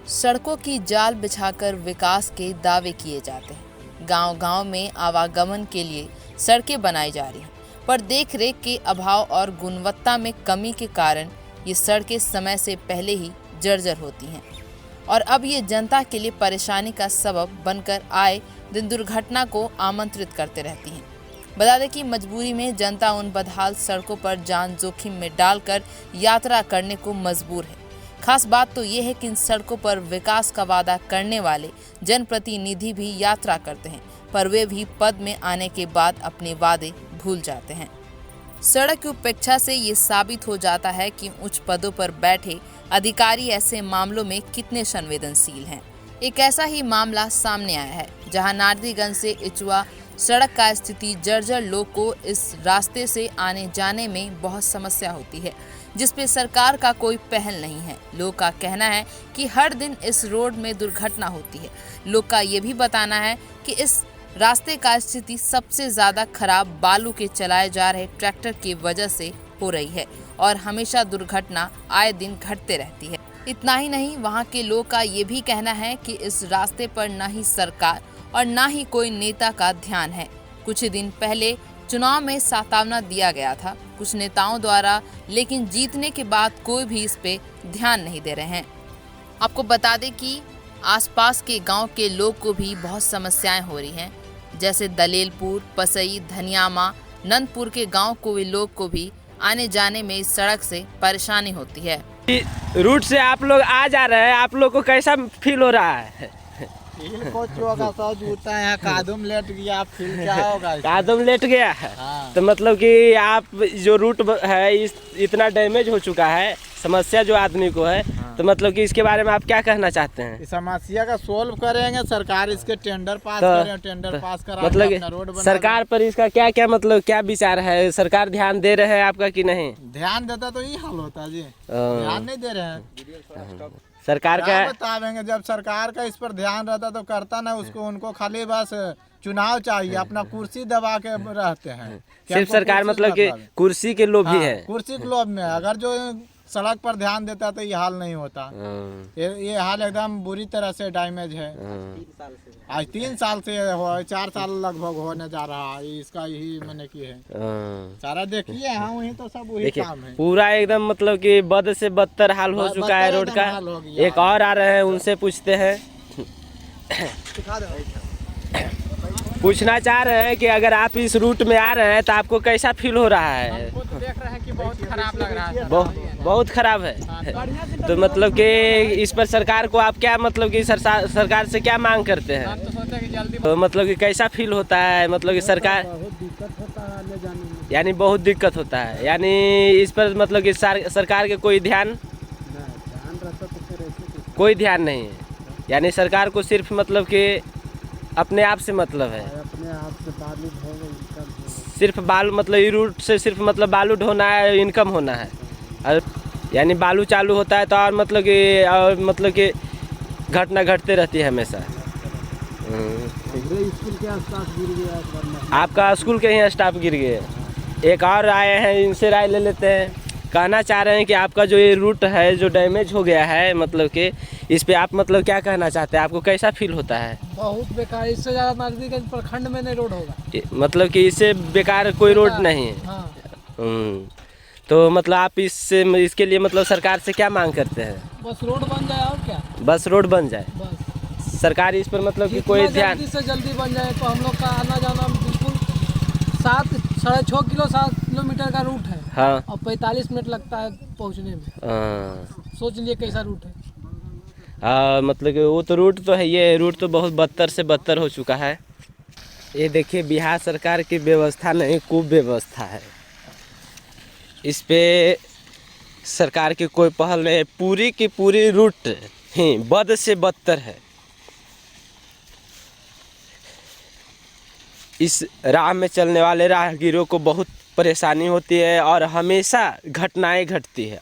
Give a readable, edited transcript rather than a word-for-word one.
सड़कों की जाल बिछाकर विकास के दावे किए जाते हैं। गांव-गांव में आवागमन के लिए सड़कें बनाई जा रही हैं, पर देखरेख के अभाव और गुणवत्ता में कमी के कारण ये सड़कें समय से पहले ही जर्जर होती हैं और अब ये जनता के लिए परेशानी का सबब बनकर आए दिन दुर्घटना को आमंत्रित करते रहती हैं। बता दें कि मजबूरी में जनता उन बदहाल सड़कों पर जान जोखिम में डालकर यात्रा करने को मजबूर है। खास बात तो ये है कि इन सड़कों पर विकास का वादा करने वाले जनप्रतिनिधि भी यात्रा करते हैं, पर वे भी पद में आने के बाद अपने वादे भूल जाते हैं। सड़क की उपेक्षा से ये साबित हो जाता है कि उच्च पदों पर बैठे अधिकारी ऐसे मामलों में कितने संवेदनशील हैं। एक ऐसा ही मामला सामने आया है, जहां नारदीगंज से इचुआ सड़क का स्थिति जर्जर। लोग को इस रास्ते से आने जाने में बहुत समस्या होती है, जिस पे सरकार का कोई पहल नहीं है। लोग का कहना है कि हर दिन इस रोड में दुर्घटना होती है। लोग का ये भी बताना है कि इस रास्ते का स्थिति सबसे ज्यादा खराब बालू के चलाए जा रहे ट्रैक्टर की वजह से हो रही है और हमेशा दुर्घटना आए दिन घटते रहती है। इतना ही नहीं, वहाँ के लोग का ये भी कहना है कि इस रास्ते पर न ही सरकार और न ही कोई नेता का ध्यान है। कुछ दिन पहले चुनाव में सातावना दिया गया था कुछ नेताओं द्वारा, लेकिन जीतने के बाद कोई भी इस पे ध्यान नहीं दे रहे हैं। आपको बता दें कि आसपास के गांव के लोग को भी बहुत समस्याएं हो रही हैं, जैसे दलेलपुर, पसई, धनियामा, नंदपुर के गांव को लोग को भी आने जाने में इस सड़क से परेशानी होती है। रूट से आप लोग आ जा रहे हैं, आप लोग को कैसा फील हो रहा है? जूता यहाँ कादम लेट गया, फील क्या होगा? कादम लेट गया है। हाँ। तो मतलब कि आप जो रूट है इतना डैमेज हो चुका है, समस्या जो आदमी को है। हाँ। तो मतलब कि इसके बारे में आप क्या कहना चाहते हैं? इस समस्या का सोल्व करेंगे, सरकार इसके टेंडर पास करें, टेंडर पास करा मतलब अपना रोड बना सरकार पर इसका क्या क्या मतलब क्या विचार है? सरकार ध्यान दे रहे हैं आपका कि नहीं? ध्यान देता तो ये हाल होता जी, ध्यान नहीं दे रहे हैं। सरकार का बतावेंगे, जब सरकार का इस पर ध्यान रहता तो करता ना, उसको उनको खाली बस चुनाव चाहिए, अपना कुर्सी दबा के रहते हैं। सिर्फ सरकार मतलब कि कुर्सी के लोभी है। कुर्सी के लोभ में अगर जो सड़क पर ध्यान देता तो ये हाल नहीं होता। ये हाल एकदम बुरी तरह से डैमेज है। आज 3 साल से 4 साल लगभग होने जा रहा है, इसका यही मैंने की है। सारा देखिए, हाँ वही तो सब वही काम है। पूरा एकदम मतलब कि बद से बदतर हाल हो चुका है रोड का। एक और आ रहे हैं, उनसे पूछते हैं। पूछना चाह रहे हैं कि अगर आप इस रूट में आ रहे हैं तो आपको कैसा फील हो रहा है? हमको तो देख रहे हैं कि बहुत खराब लग रहा है। बहुत खराब है। तो मतलब कि इस पर सरकार को आप क्या मतलब कि सरकार से क्या मांग करते हैं? तो मतलब कि कैसा फील होता है? मतलब कि सरकार यानी बहुत दिक्कत होता है, यानी इस पर मतलब कि सरकार के कोई ध्यान नहीं है। यानी सरकार को सिर्फ मतलब कि अपने आप से मतलब है, अपने आप से बालू सिर्फ बालू मतलब ये रूट से सिर्फ मतलब बालू ढोना है, इनकम होना है। और यानी बालू चालू होता है तो और मतलब कि घटना घटते रहती है हमेशा। स्कूल के स्टाफ गिर गया, आपका स्कूल के ही स्टाफ गिर गए। एक और आए हैं, इनसे राय ले लेते हैं। कहना चाह रहे हैं कि आपका जो ये रूट है जो डैमेज हो गया है, मतलब कि इस पे आप मतलब क्या कहना चाहते हैं? आपको कैसा फील होता है? बहुत बेकार, इससे ज़्यादा नारदीगंज प्रखंड में नहीं रोड होगा। मतलब कि इससे बेकार कोई रोड नहीं है। हाँ। तो मतलब आप इसके लिए मतलब सरकार से क्या मांग करते हैं? बस रोड बन जाए और क्या। बस रोड बन जाए, बस सरकार इस पर मतलब कि कोई ध्यान जल्दी से जल्दी बन जाए तो हम लोग का आना जाना बिल्कुल 7 किलोमीटर का रूट है। हाँ। और 45 मिनट लगता है पहुंचने में। सोच लिए कैसा रूट है। मतलब कि वो तो रूट तो है, ये रूट तो बहुत बदतर से बदतर हो चुका है। ये देखिए, बिहार सरकार की व्यवस्था नहीं, कुव्यवस्था है। इस पे सरकार की कोई पहल नहीं, पूरी की पूरी रूट ही बद से बदतर है। इस राह में चलने वाले राहगीरों को बहुत परेशानी होती है और हमेशा घटनाएं घटती है।